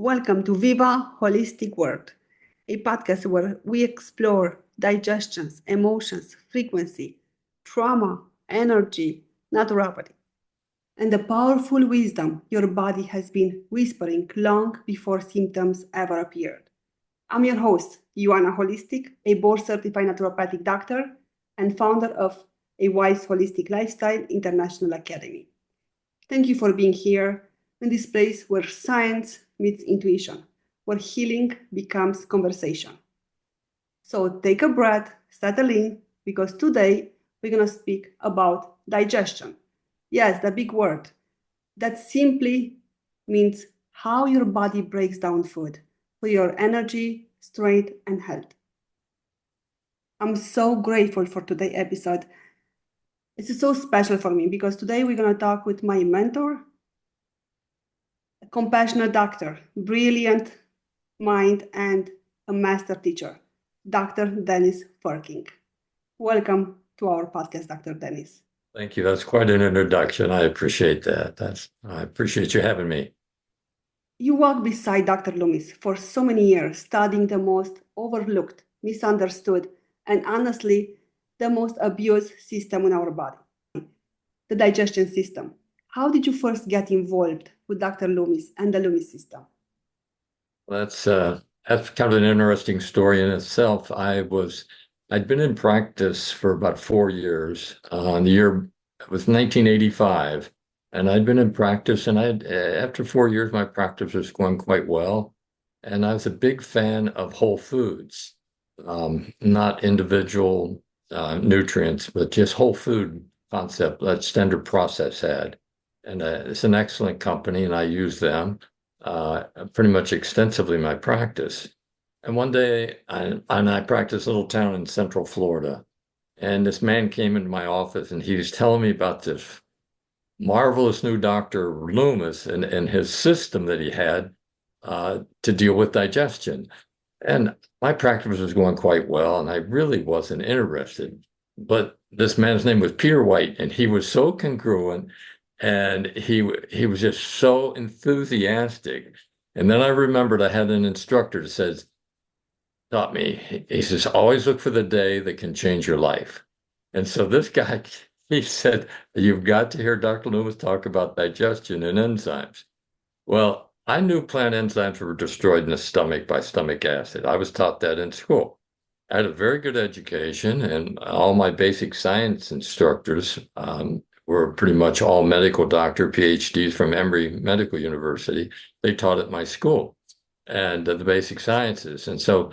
Welcome to VIVA Holistic World, a podcast where we explore digestions, emotions, frequency, trauma, energy, naturopathy, and the powerful wisdom your body has been whispering long before symptoms ever appeared. I'm your host, Ioana Holistic, a board certified naturopathic doctor and founder of a Wise Holistic Lifestyle International Academy. Thank you for being here in this place where science meets intuition, where healing becomes conversation. So take a breath, settle in, because today we're going to speak about digestion. Yes, the big word. That simply means how your body breaks down food for your energy, strength, and health. I'm so grateful for today's episode. This is so special for me because today we're going to talk with my mentor, a compassionate doctor, brilliant mind, and a master teacher, Dr. Dennis Frerking. Welcome to our podcast, Dr. Dennis. Thank you. That's quite an introduction. I appreciate that. I appreciate you having me. You walked beside Dr. Loomis for so many years, studying the most overlooked, misunderstood, and honestly, the most abused system in our body, the digestion system. How did you first get involved with Dr. Loomis and the Loomis system? That's kind of an interesting story in itself. I'd been in practice for about 4 years. The year was 1985, and I'd been in practice, and after 4 years, my practice was going quite well. And I was a big fan of whole foods, not individual nutrients, but just whole food concept that Standard Process had. And it's an excellent company, and I use them pretty much extensively in my practice. And one day, I practiced a little town in Central Florida, and this man came into my office, and he was telling me about this marvelous new Dr. Loomis and his system that he had to deal with digestion. And my practice was going quite well, and I really wasn't interested. But this man's name was Peter White, and he was so congruent, and he was just so enthusiastic. And then I remembered I had an instructor that says, taught me, he says, always look for the day that can change your life. And so this guy, he said, you've got to hear Dr. Loomis talk about digestion and enzymes. Well, I knew plant enzymes were destroyed in the stomach by stomach acid. I was taught that in school. I had a very good education, and all my basic science instructors were pretty much all medical doctor PhDs from Emory Medical University. They taught at my school and the basic sciences. And so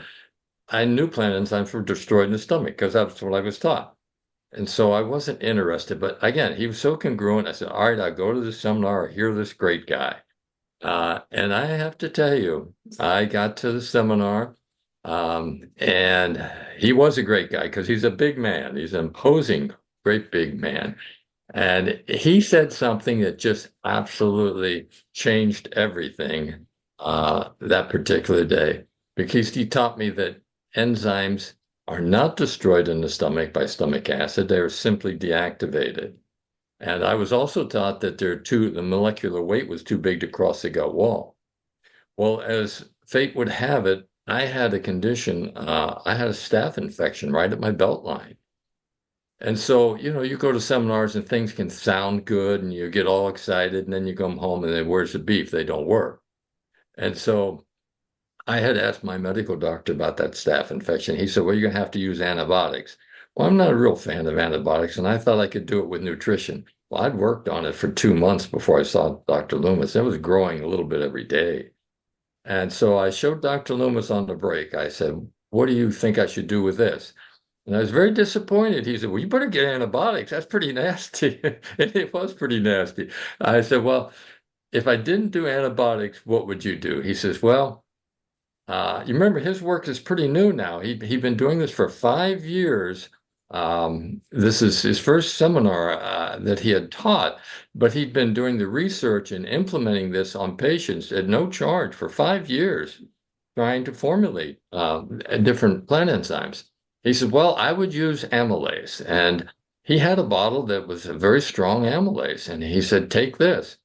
I knew plant enzymes were destroyed in the stomach because that's what I was taught. And so I wasn't interested. But again, he was so congruent. I said, all right, I'll go to this seminar, hear this great guy. And I have to tell you, I got to the seminar, and he was a great guy because he's a big man. He's an imposing, great big man. And he said something that just absolutely changed everything that particular day, because he taught me that enzymes are not destroyed in the stomach by stomach acid. They are simply deactivated. And I was also taught that the molecular weight was too big to cross the gut wall. Well, as fate would have it, I had a condition, I had a staph infection right at my belt line. And so, you go to seminars and things can sound good and you get all excited, and then you come home and then where's the beef? They don't work. And so I had asked my medical doctor about that staph infection. He said, well, you're going to have to use antibiotics. Well, I'm not a real fan of antibiotics, and I thought I could do it with nutrition. Well, I'd worked on it for 2 months before I saw Dr. Loomis. It was growing a little bit every day. And so I showed Dr. Loomis on the break. I said, what do you think I should do with this? And I was very disappointed. He said, well, you better get antibiotics. That's pretty nasty. And it was pretty nasty. I said, well, if I didn't do antibiotics, what would you do? He says, well, you remember his work is pretty new now. He'd been doing this for 5 years. This is his first seminar that he had taught, but he'd been doing the research and implementing this on patients at no charge for 5 years, trying to formulate different plant enzymes. He said, well, I would use amylase. And he had a bottle that was a very strong amylase. And he said, take this.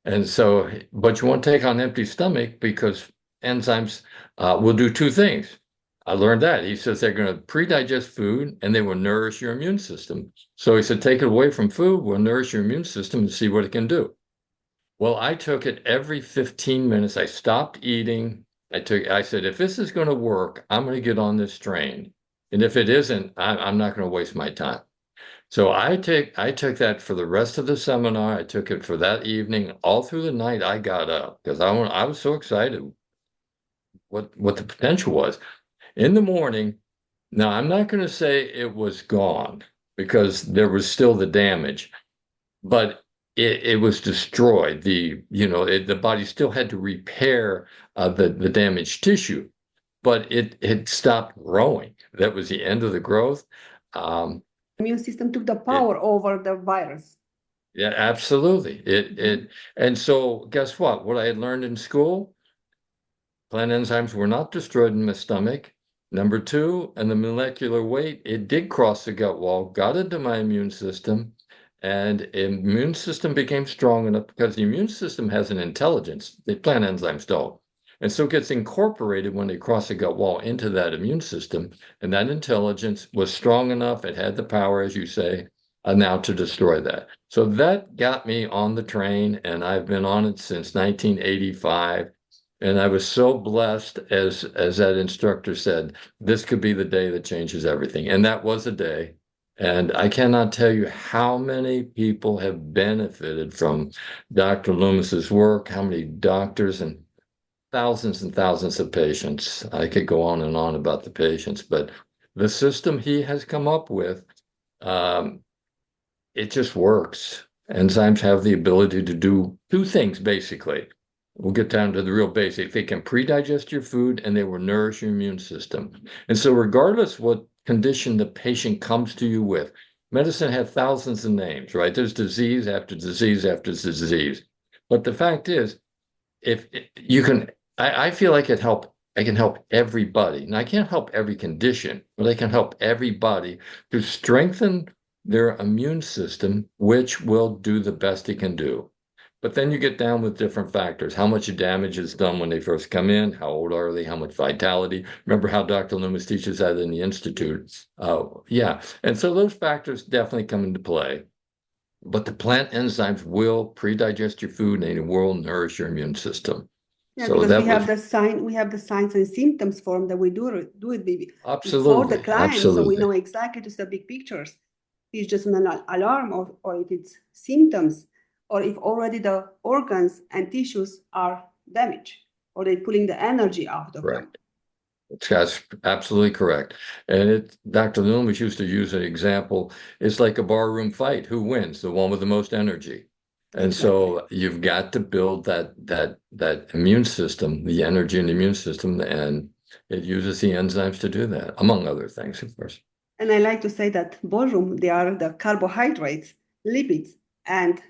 And so, but you won't take on an empty stomach because enzymes will do two things. I learned that. He says they're going to pre-digest food and they will nourish your immune system. So he said, take it away from food, will nourish your immune system and see what it can do. Well, I took it every 15 minutes. I stopped eating. I said, if this is going to work, I'm going to get on this train. And if it isn't, I'm not going to waste my time. So I took that for the rest of the seminar. I took it for that evening. All through the night, I got up because I was so excited what the potential was. In the morning, now I'm not going to say it was gone because there was still the damage, but it was destroyed. The body still had to repair the damaged tissue, but it stopped growing. That was the end of the growth. Immune system took the It power over the virus. Yeah, absolutely. And so guess what? What I had learned in school, plant enzymes were not destroyed in my stomach. Number two, and the molecular weight, it did cross the gut wall, got into my immune system, and immune system became strong enough because the immune system has an intelligence. The plant enzymes don't. And so it gets incorporated when they cross the gut wall into that immune system. And that intelligence was strong enough, it had the power, as you say, now to destroy that. So that got me on the train, and I've been on it since 1985. And I was so blessed, as that instructor said, this could be the day that changes everything. And that was a day. And I cannot tell you how many people have benefited from Dr. Loomis's work, how many doctors and thousands of patients. I could go on and on about the patients, but the system he has come up with, um, it just works. Enzymes have the ability to do two things, basically. We'll get down to the real basic. They can pre-digest your food and they will nourish your immune system. And so regardless what condition the patient comes to you with, medicine has thousands of names, right? There's disease after disease after disease. But the fact is, if you can, I feel like I can help everybody. And I can't help every condition, but I can help everybody to strengthen their immune system, which will do the best it can do. But then you get down with different factors. How much damage is done when they first come in? How old are they? How much vitality? Remember how Dr. Loomis teaches that in the Institute? Yeah. And so those factors definitely come into play. But the plant enzymes will pre-digest your food and it will nourish your immune system. Yeah, So because that was we have the signs and symptoms form that we do it before the absolutely, client, so we absolutely. know exactly to the big pictures. It's just an alarm, or if it's symptoms, or if already the organs and tissues are damaged, or they're pulling the energy out of them. Right. That's absolutely correct. And Dr. Loomis used to use an example. It's like a barroom fight. Who wins? The one with the most energy. And Exactly. so you've got to build that immune system, the energy in the immune system, and it uses the enzymes to do that, among other things, of course. And I like to say that ballroom, they are the carbohydrates, lipids, and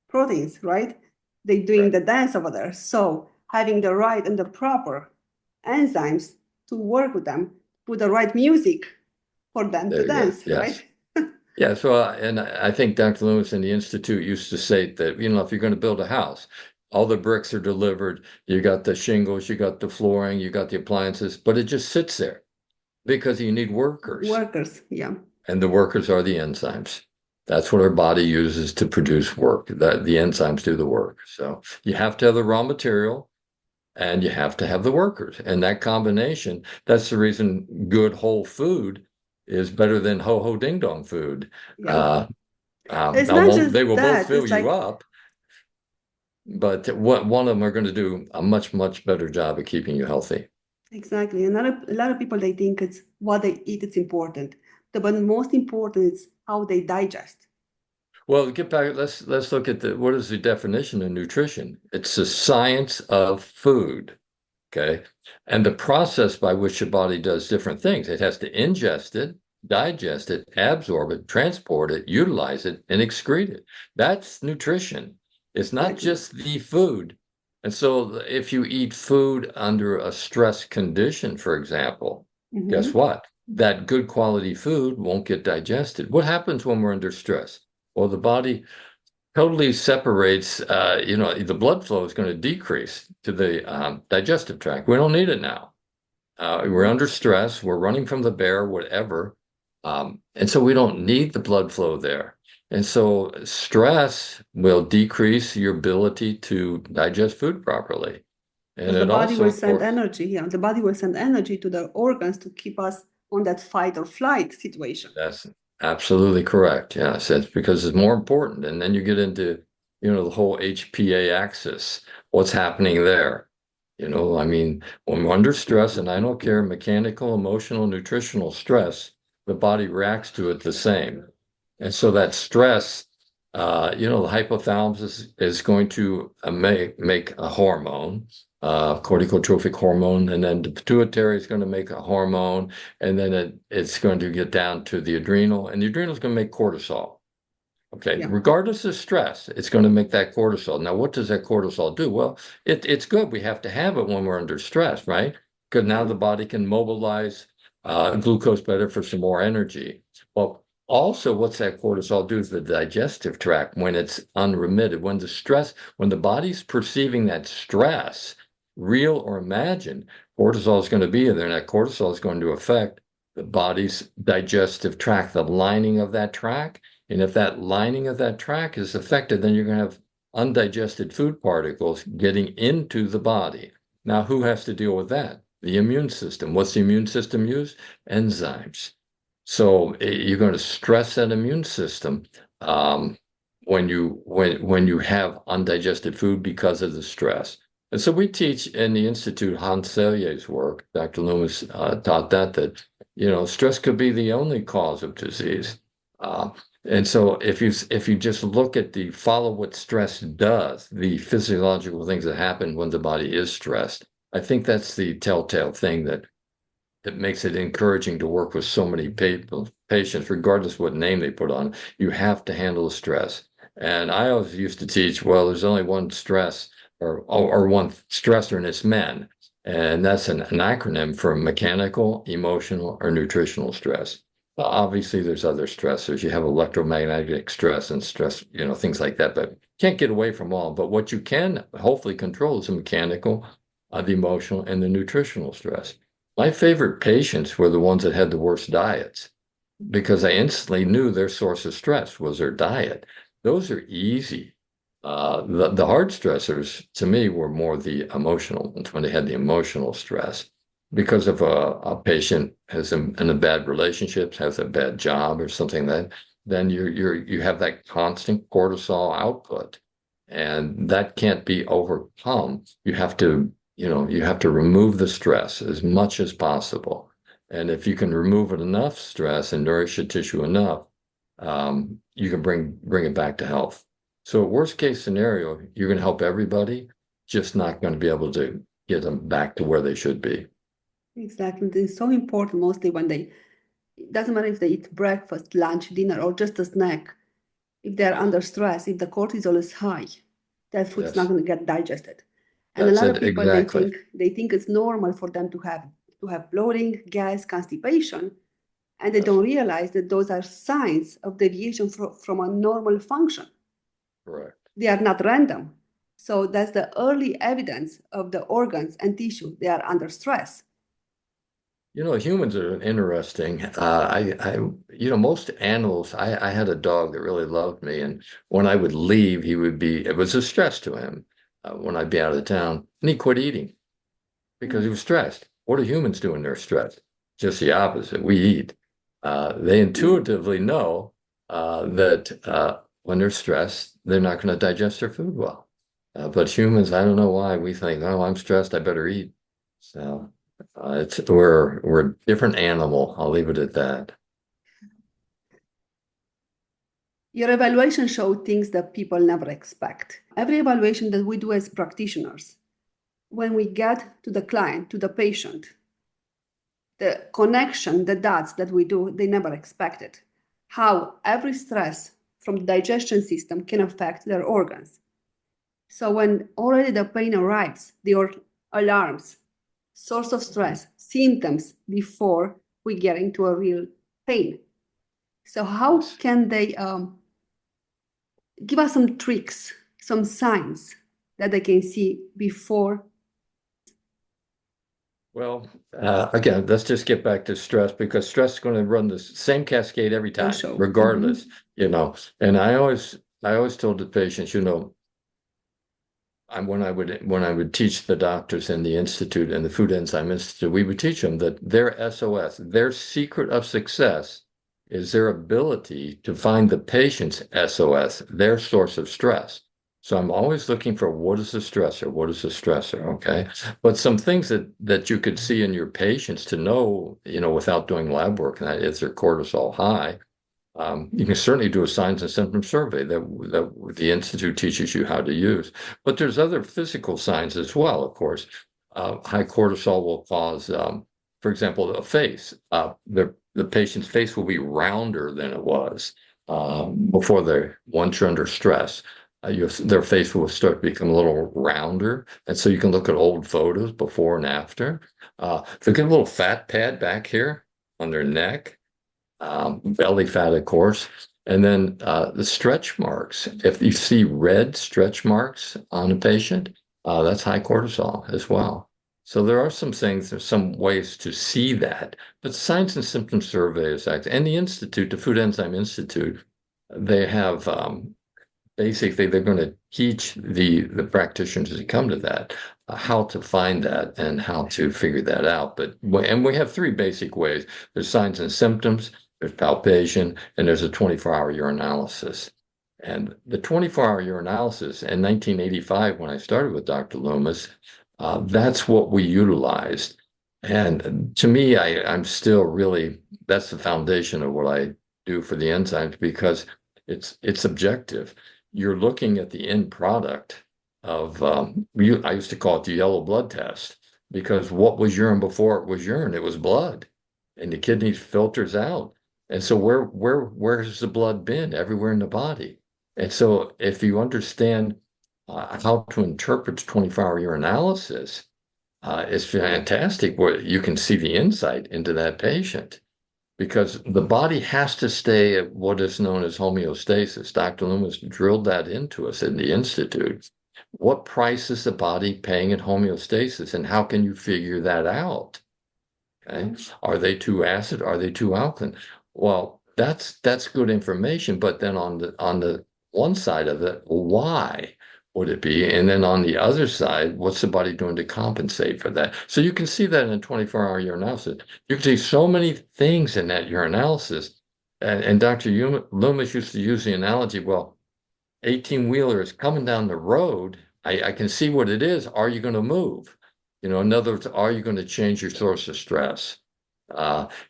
proteins, right? They're doing Right. the dance over there. So having the right and the proper enzymes to work with them, put the right music for them to There you go. dance, Yes. right? Yeah, so and I think Dr. Lewis in the Institute used to say that, if you're going to build a house, all the bricks are delivered, you got the shingles, you got the flooring, you got the appliances, but it just sits there because you need workers, Workers, yeah. and the workers are the enzymes. That's what our body uses to produce work. That the enzymes do the work. So you have to have the raw material and you have to have the workers. And that combination, that's the reason good whole food is better than ho ho ding dong food. Yeah. Uh, It's now, not they just will both that, fill it's you like, up, but one of them are going to do a much better job of keeping you healthy. exactly. A lot of people, they think it's what they eat, it's important. But most important is how they digest. Well, get back. Let's look at what is the definition of nutrition? It's the science of food. Okay. And the process by which your body does different things. It has to ingest it, digest it, absorb it, transport it, utilize it, and excrete it. That's nutrition. It's not Exactly. just the food. And so if you eat food under a stress condition, for example, guess Mm-hmm. what? That good quality food won't get digested. What happens when we're under stress? Well, the body totally separates, the blood flow is going to decrease to the digestive tract. We don't need it now. We're under stress, we're running from the bear, whatever. And so we don't need the blood flow there. And so stress will decrease your ability to digest food properly. And Because the it body also, will of send course, energy, the body will send energy to the organs to keep us on that fight or flight situation. that's absolutely correct. Yes, it's because it's more important. And then you get into, the whole HPA axis, what's happening there. I mean, when we're under stress, and I don't care, mechanical, emotional, nutritional stress, the body reacts to it the same. And so that stress, the hypothalamus is going to make a hormone, corticotrophic hormone, and then the pituitary is going to make a hormone, and then it's going to get down to the adrenal, and the adrenal is going to make cortisol. Okay, Yeah. regardless of stress, it's going to make that cortisol. Now, what does that cortisol do? Well, it's good. We have to have it when we're under stress, right? Because now the body can mobilize glucose better for some more energy. Well, also, what's that cortisol do is the digestive tract when it's unremitted, when the body's perceiving that stress, real or imagined, cortisol is going to be there, and that cortisol is going to affect the body's digestive tract, the lining of that tract. And if that lining of that tract is affected, then you're going to have undigested food particles getting into the body. Now, who has to deal with that? The immune system. What's the immune system use? Enzymes. So you're going to stress that immune system when you have undigested food because of the stress. And so we teach in the Institute, Hans Selye's work, Dr. Loomis taught that stress could be the only cause of disease. And so if you just look at follow what stress does, the physiological things that happen when the body is stressed, I think that's the telltale thing that makes it encouraging to work with so many patients, regardless what name they put on. You have to handle the stress. And I always used to teach, well, there's only one stress or one stressor, and it's men. And that's an acronym for mechanical, emotional, or nutritional stress. Well, obviously, there's other stressors. You have electromagnetic stress and stress, things like that, but can't get away from all. But what you can hopefully control is the mechanical, the emotional, and the nutritional stress. My favorite patients were the ones that had the worst diets because I instantly knew their source of stress was their diet. Those are easy. The hard stressors to me were more the emotional ones when they had the emotional stress. Because if a patient has in a bad relationship, has a bad job or something then you have that constant cortisol output, and that can't be overcome. You have to remove the stress as much as possible. And if you can remove it enough stress and nourish the tissue enough, you can bring it back to health. So worst case scenario, you're going to help everybody, just not going to be able to get them back to where they should be. Exactly. It's so important mostly when it doesn't matter if they eat breakfast, lunch, dinner, or just a snack. If they're under stress, if the cortisol is high, that food's not Yes, going to get digested. And a that's lot of it people they exactly. think it's normal for them to have bloating, gas, constipation, and they Yes, don't realize that those are signs of deviation from a normal function. correct. They are not random. So that's the early evidence of the organs and tissue. They are under stress. Humans are interesting. Most animals, I had a dog that really loved me. And when I would leave, it was a stress to him when I'd be out of town. And he quit eating because he was stressed. What do humans do when they're stressed? Just the opposite. We eat. They intuitively know that when they're stressed, they're not going to digest their food well. But humans, I don't know why we think, oh, I'm stressed, I better eat. So we're a different animal. I'll leave it at that. Your evaluation showed things that people never expect. Every evaluation that we do as practitioners, when we get to the client, to the patient, the connection, the dots that we do, they never expected. How every stress from the digestion system can affect their organs. So when already the pain arrives, there are alarms, source of stress, symptoms before we get into a real pain. So how Yes. can they Give us some tricks, some signs that they can see before. Well, again, let's just get back to stress, because stress is going to run the same cascade every time, Show. regardless, And I always told the patients, when I would teach the doctors in the institute and the Food Enzyme Institute, we would teach them that their SOS, their secret of success, is their ability to find the patient's SOS, their source of stress. So I'm always looking for what is the stressor, okay? But some things that you could see in your patients to know, without doing lab work, and that is their cortisol high. You can certainly do a signs and symptoms survey that the Institute teaches you how to use. But there's other physical signs as well, of course. High cortisol will cause, for example, a face. The patient's face will be rounder than it was once you're under stress. Their face will start to become a little rounder. And so you can look at old photos before and after. They get a little fat pad back here on their neck. Belly fat, of course, and then the stretch marks. If you see red stretch marks on a patient, that's high cortisol as well. So there are some things, there's some ways to see that. But signs and symptoms survey is active. And the Institute, the Food Enzyme Institute, they have basically they're going to teach the practitioners that come to that how to find that and how to figure that out. And we have three basic ways. There's signs and symptoms, there's palpation, and there's a 24-hour urinalysis. And the 24-hour urinalysis in 1985, when I started with Dr. Loomis, that's what we utilized. And to me, I'm still really, that's the foundation of what I do for the enzymes, because it's objective. You're looking at the end product of, I used to call it the yellow blood test, because what was urine before it was urine? It was blood, and the kidney filters out. And so where has the blood been? Everywhere in the body. And so if you understand how to interpret 24-hour urinalysis, it's fantastic where you can see the insight into that patient, because the body has to stay at what is known as homeostasis. Dr. Loomis drilled that into us in the Institute. What price is the body paying at homeostasis, and how can you figure that out? Okay. Are they too acid? Are they too alkaline? Well, that's good information. But then on the one side of it, why would it be? And then on the other side, what's the body doing to compensate for that? So you can see that in a 24-hour urinalysis. You can see so many things in that urinalysis. And Dr. Loomis used to use the analogy, well, 18-wheeler is coming down the road. I can see what it is. Are you going to move? In other words, are you going to change your source of stress?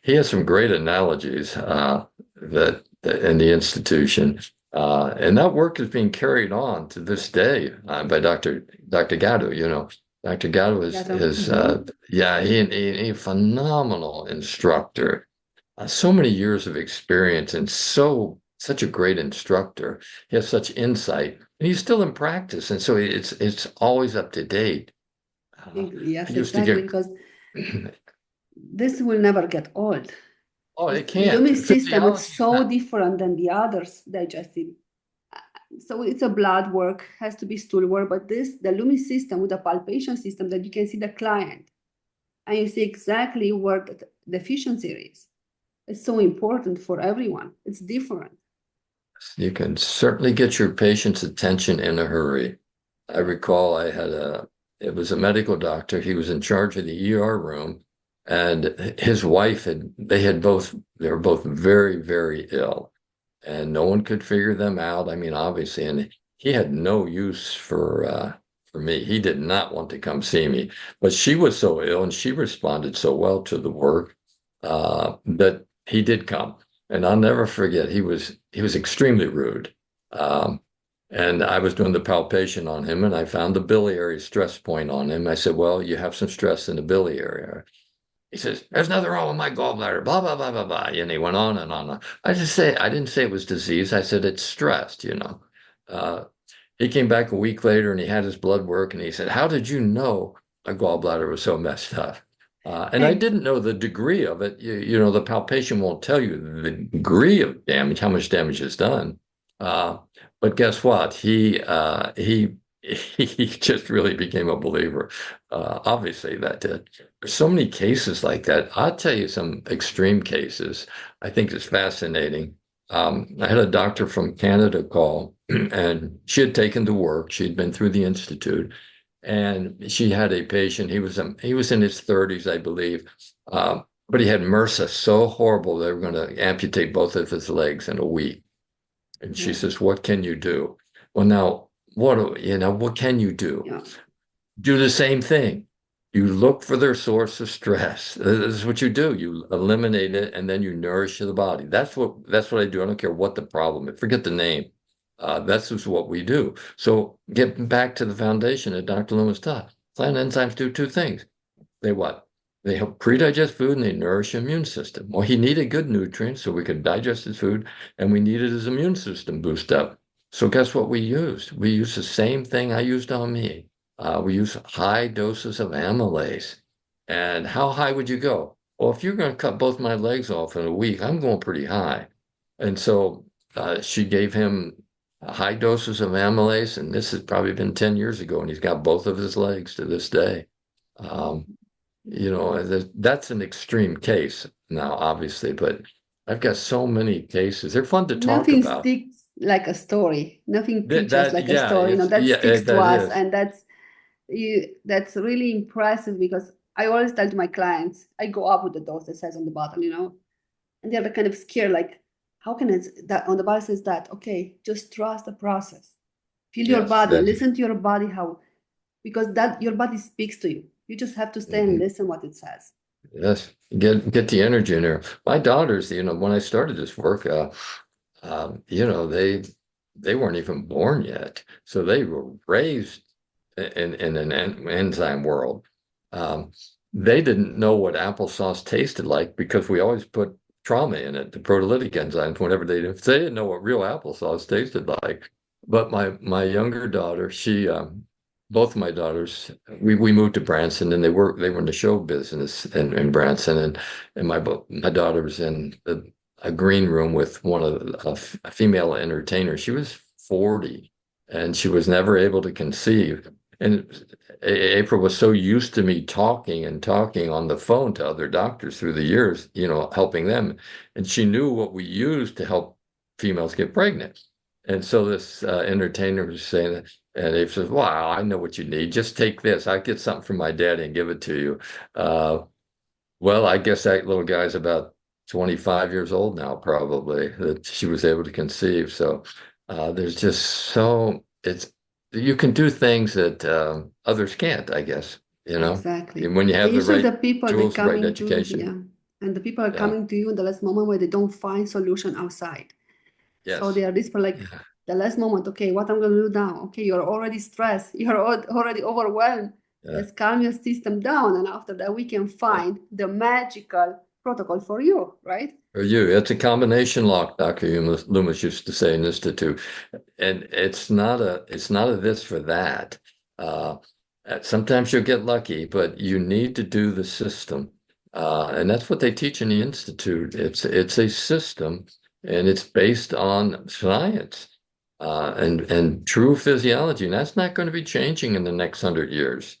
He has some great analogies that in the institution, and that work is being carried on to this day by Dr. Gatto. Dr. Gatto he a phenomenal instructor. So many years of experience, and such a great instructor. He has such insight, and he's still in practice, and so it's always up to date. Yes, exactly, because this will never get old. Oh, it can't. Loomis system is so different than the others digestive. So it's a blood work, has to be stool work, but the Loomis system with a palpation system that you can see the client and you see exactly where the deficiency is. It's so important for everyone. It's different. You can certainly get your patient's attention in a hurry. I recall it was a medical doctor. He was in charge of the ER room, and his wife they were both very, very ill, and no one could figure them out. I mean, obviously, and he had no use for me. He did not want to come see me, but she was so ill, and she responded so well to the work that he did come. And I'll never forget, he was extremely rude. And I was doing the palpation on him, and I found the biliary stress point on him. I said, well, you have some stress in the biliary. He says, there's nothing wrong with my gallbladder, blah, blah, blah, blah, blah. And he went on and on. I didn't say it was disease. I said, it's stressed, He came back a week later, and he had his blood work, and he said, how did you know my gallbladder was so messed up? And I didn't know the degree of it. The palpation won't tell you the degree of damage, how much damage is done. Uh, but guess what? He just really became a believer. Obviously, that did. There's so many cases like that. I'll tell you some extreme cases. I think it's fascinating. I had a doctor from Canada call, and she had taken to work. She'd been through the institute, and she had a patient. He was in his 30s, I believe, but he had MRSA so horrible they were going to amputate both of his legs in a week. And she Yeah. says, "What can you do?" Well, now, what can you do? Yeah. Do the same thing. You look for their source of stress. This is what you do. You eliminate it and then you nourish the body. That's what I do. I don't care what the problem is. Forget the name. That's just what we do. So getting back to the foundation that Dr. Loomis taught, plant enzymes do two things. They what? They help pre-digest food and they nourish the immune system. Well, he needed good nutrients so we could digest his food, and we needed his immune system boost up. So guess what we used? We used the same thing I used on me. We use high doses of amylase. And how high would you go? Well, if you're going to cut both my legs off in a week, I'm going pretty high. And so she gave him high doses of amylase, and this has probably been 10 years ago, and he's got both of his legs to this day. Um, that's an extreme case now, obviously, but I've got so many cases. They're fun to talk Nothing about. sticks like a story. Nothing teaches like a Yeah, story. That sticks to that us, is. and that's really impressive because I always tell to my clients, I go up with the dose that says on the bottle, and they're kind of scared, like, how can it that on the bottle says that? Okay, just trust the process. Feel your Yes, body, listen to your body, how because that your body speaks to you. You just have to stay and mhm. listen what it says. Yes, get the energy in there. My daughters, when I started this work, they weren't even born yet, so they were raised in an enzyme world. Um, they didn't know what applesauce tasted like because we always put trauma in it, the proteolytic enzymes, whenever they didn't know what real applesauce tasted like. But my younger daughter, both of my daughters, we moved to Branson, and they were in the show business in Branson, and my daughter was in a green room with a female entertainer. She was 40, and she was never able to conceive. And April was so used to me talking and talking on the phone to other doctors through the years, helping them. And she knew what we used to help females get pregnant. And so this entertainer was saying that, and April says, "Wow, I know what you need. Just take this. I get something from my daddy and give it to you." Well, I guess that little guy's about 25 years old now, probably, that she was able to conceive. So there's just you can do things that others can't, I guess, Exactly. and when you And have the usually right the people they tools, the right coming to, education. yeah, and the people are Yeah. coming to you in the last moment where they don't find solution outside. So Yes. they are this for like Yeah. the last moment. Okay, what I'm gonna do now? Okay, you're already stressed. You're already overwhelmed. Yeah. Let's calm your system down, and after that, we can Yeah. find the magical protocol for you, right? For you, it's a combination lock, Dr. Loomis used to say in Institute, and it's not a this for that. Uh, Sometimes you'll get lucky, but you need to do the system, and that's what they teach in the Institute. It's a system, and it's based on science, and true physiology, and that's not going to be changing in the next 100 years.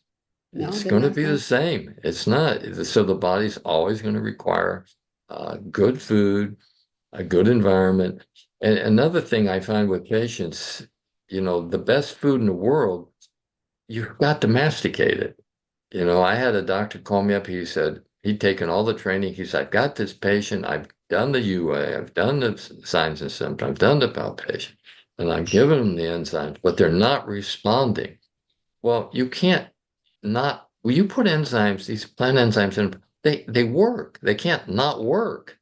No, It's going to definitely be the not. same. It's not. So the body's always going to require good food, a good environment. And another thing I find with patients, the best food in the world, you've got to masticate it. I had a doctor call me up. He said he'd taken all the training. He said, "I've got this patient. I've done the UA. I've done the signs and symptoms. I've done the palpation, and I've given them the enzymes, but they're not responding." Well, you can't not, well, you put enzymes, these plant enzymes in, they work. They can't not work.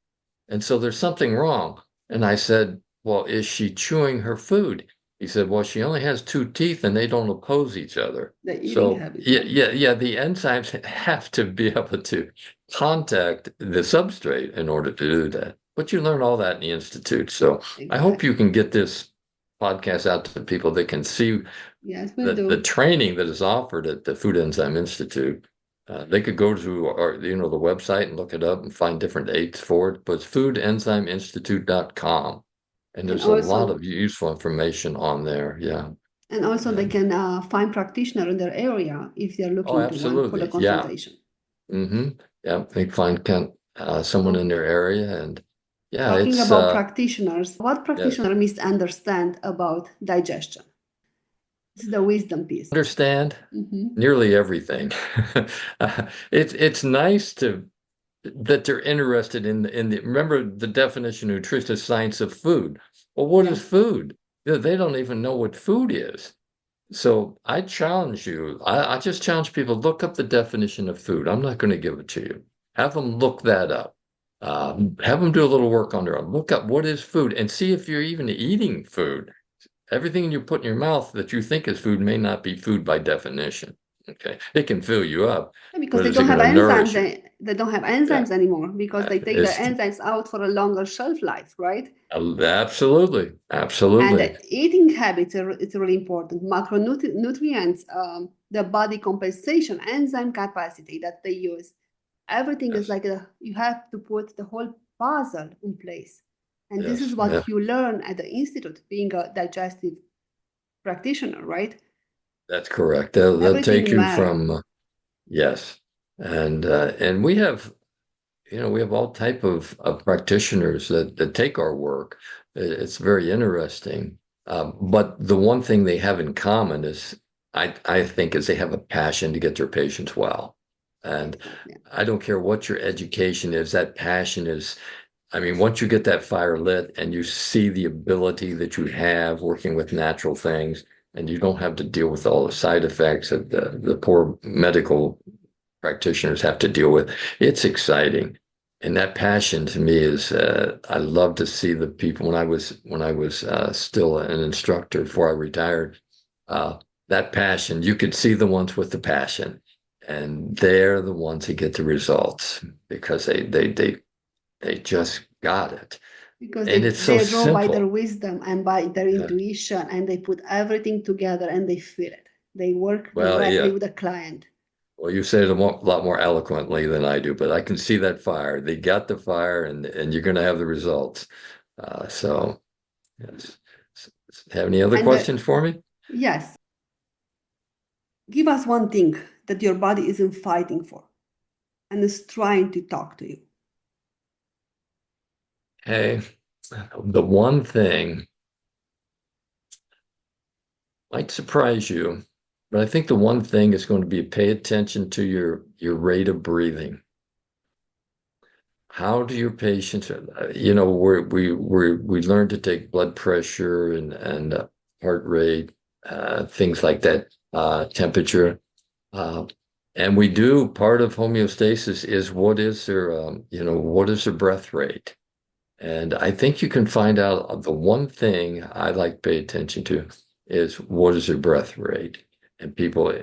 And so there's something wrong. And I said, "Well, is she chewing her food?" He said, "Well, she only has two teeth and they don't oppose each other." The eating So habit, yeah, yeah. yeah, the enzymes have to be able to contact the substrate in order to do that. But you learn all that in the Institute. So I hope you Exactly. can get this podcast out to people that can see Yes, we'll the do. training that is offered at the Food Enzyme Institute. They could go to the website and look it up and find different dates for it, but it's foodenzymeinstitute.com. And And there's a lot also, of useful information on there. Yeah. and also they And, can find practitioner in their area if they're oh, looking to one for the absolutely. Yeah. consultation. Mm-hmm. Yeah. They find someone So in their area, and yeah, talking it's about practitioners, what yes. practitioner misunderstand about digestion? This is the wisdom piece. Understand Mhm. nearly everything. It's nice that they're interested in the remember the definition of nutrition is science of food. Well, what is Yes, food? They don't even know what food is. So I challenge you. I just challenge people, look up the definition of food. I'm not going to give it to you. Have them look that up. Have them do a little work on their own. Look up what is food and see if you're even eating food. Everything you put in your mouth that you think is food may not be food by definition. Okay. It can fill you up, because but they is it don't have going to enzymes. nourish you? They don't have Yeah. enzymes anymore because they take the It's enzymes out for a longer shelf life, right? absolutely, And absolutely. the eating habits are it's really important. Macronutrients, the body compensation, enzyme capacity that they use. Everything is Yes. like you have to put the whole puzzle in place. And this Yes. is Yeah. what you learn at the institute, being a digestive practitioner, right? That's correct. They'll take Everything you matter from yes, and we have we have all type of practitioners that take our work. It's very interesting. But the one thing they have in common is I think is they have a passion to get their patients well. And exactly. I don't care what your education is, that passion is, I mean, once you get that fire lit and you see the ability that you have working with natural things, and you don't have to deal with all the side effects that the poor medical practitioners have to deal with, it's exciting. And that passion to me is, I love to see the people when I was still an instructor before I retired. Uh, that passion, you could see the ones with the passion, and they're the ones who get the results because they just got it. Because And they, it's so they draw by their simple. wisdom and by their Yeah. intuition and they put everything together and they feel it. They work Well, directly yeah. with the client. Well, you say it a lot more eloquently than I do, but I can see that fire. They got the fire, and you're going to have the results. So, yes. Have any other And questions for me? yes, give us one thing that your body isn't fighting for and is trying to talk to you. Hey, the one thing might surprise you, but I think the one thing is going to be pay attention to your rate of breathing. How do your patients, we learn to take blood pressure and heart rate, things like that, temperature. Uh, and we do part of homeostasis is what is what is their breath rate? And I think you can find out the one thing I like to pay attention to is what is their breath rate? And people,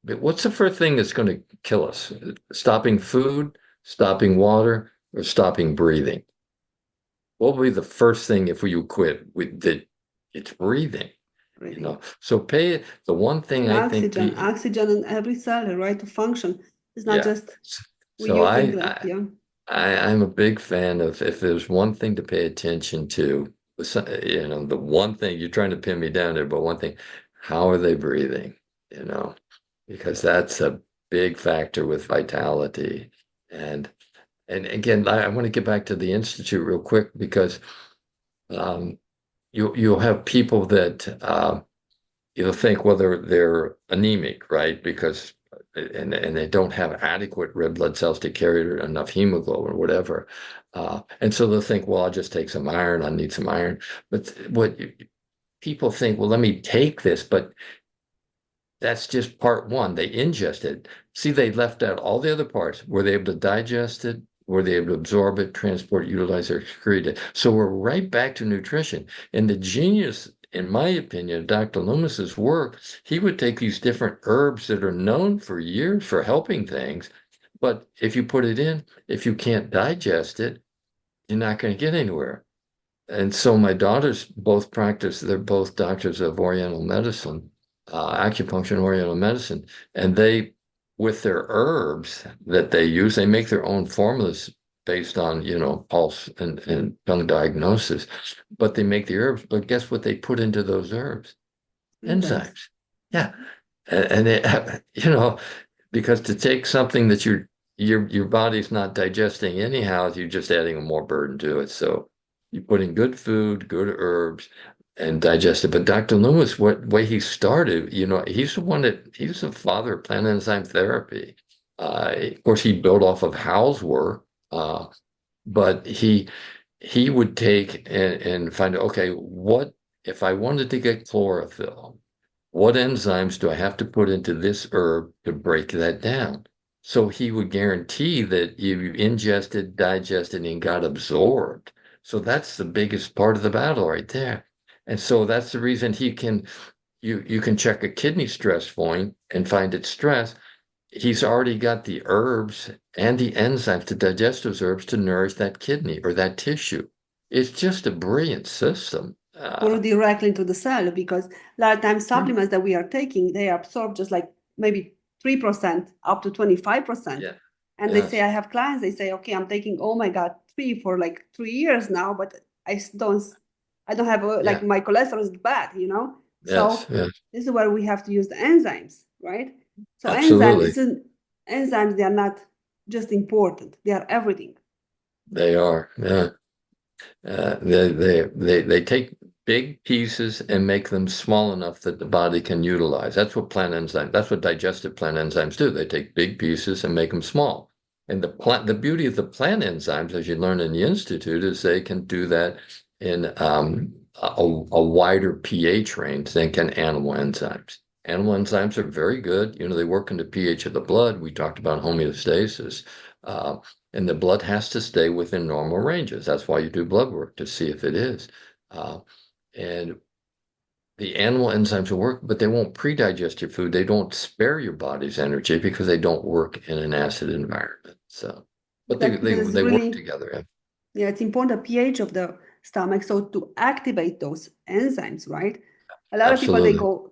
but what's the first thing that's going to kill us? Stopping food, stopping water, or stopping breathing? What will be the first thing if you quit with that? It's breathing, Breathing. So pay the one thing And I think oxygen in every cell, right, to function. It's not yeah. just we So you think that, yeah. I'm a big fan of if there's one thing to pay attention to, the one thing you're trying to pin me down there, but one thing, how are they breathing? You know, because that's a big factor with vitality. And and again, I want to get back to the institute real quick because um, you'll have people that you'll think, well, they're anemic, right? Because and they don't have adequate red blood cells to carry enough hemoglobin or whatever. And so they'll think, well, I'll just take some iron. I need some iron. But people think, well, let me take this, but that's just part one. They ingest it. See, they left out all the other parts. Were they able to digest it? Were they able to absorb it, transport, utilize, or excrete it? So we're right back to nutrition. And the genius, in my opinion, of Dr. Loomis's work, he would take these different herbs that are known for years for helping things. But if you put it in, if you can't digest it, you're not going to get anywhere. And so my daughters both practice, they're both doctors of Oriental medicine, acupuncture and Oriental medicine. And they, with their herbs that they use, they make their own formulas based on, pulse and tongue diagnosis, but they make the herbs. But guess what they put into those herbs? Enzymes. Enzymes. Yeah. And they, because to take something that your body's not digesting anyhow, you're just adding more burden to it. So you put in good food, good herbs, and digest it. But Dr. Loomis, what way he started, he's he's the father of plant enzyme therapy. Of course, he built off of Howell's work, but he would take and find, okay, what if I wanted to get chlorophyll? What enzymes do I have to put into this herb to break that down? So he would guarantee that you ingested, digested, and got absorbed. So that's the biggest part of the battle right there. And so that's the reason you can check a kidney stress point and find it's stress. He's already got the herbs and the enzymes to digest those herbs to nourish that kidney or that tissue. It's just a brilliant system. Or directly into the cell, because a lot of times Yeah. supplements that we are taking, they absorb just like maybe 3% up to 25%. Yeah. And they say, I have clients, they say, okay, I'm taking omega-3 for like 3 years now, but I don't have like my cholesterol is bad, Yes, So yes, this is where we have to use the enzymes, right? So absolutely. enzymes, they are not just important, they are everything. They are. Yeah. They take big pieces and make them small enough that the body can utilize. That's what digestive plant enzymes do. They take big pieces and make them small. And the beauty of the plant enzymes, as you learn in the Institute, is they can do that in a wider pH range than can animal enzymes. Animal enzymes are very good. They work in the pH of the blood. We talked about homeostasis. And the blood has to stay within normal ranges. That's why you do blood work, to see if it is. And the animal enzymes will work, but they won't pre-digest your food. They don't spare your body's energy because they don't work in an acid environment. So, but Because it's they work really, together. yeah, it's important pH of the stomach. So to activate those enzymes, right? A lot of people, they Absolutely. go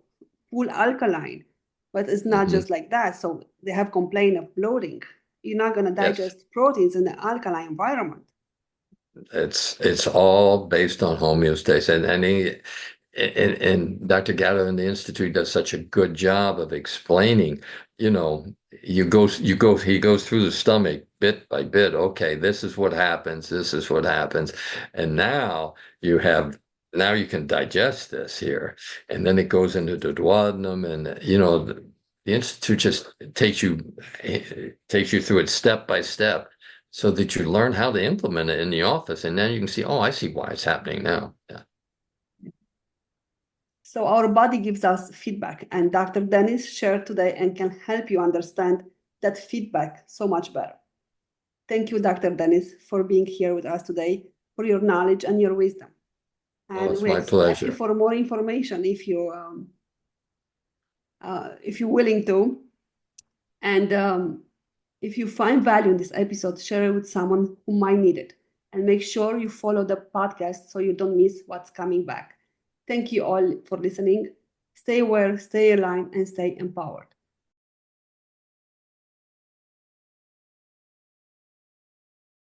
full alkaline, but it's not Hmm. just like that. So they have complaint of bloating. You're not going to Yes. digest proteins in the alkaline environment. It's all based on homeostasis, and Dr. Gatto in the Institute does such a good job of explaining. He goes through the stomach bit by bit. Okay, this is what happens. This is what happens, and now you can digest this here, and then it goes into the duodenum, and the Institute just takes you through it step by step so that you learn how to implement it in the office. And then you can see, oh, I see why it's happening now. Yeah. So our body gives us feedback, and Dr. Dennis shared today and can help you understand that feedback so much better. Thank you, Dr. Dennis, for being here with us today, for your knowledge and your wisdom. And It's we my expect you pleasure. for more information if you're willing to. And if you find value in this episode, share it with someone who might need it. And make sure you follow the podcast so you don't miss what's coming back. Thank you all for listening. Stay aware, stay aligned, and stay empowered.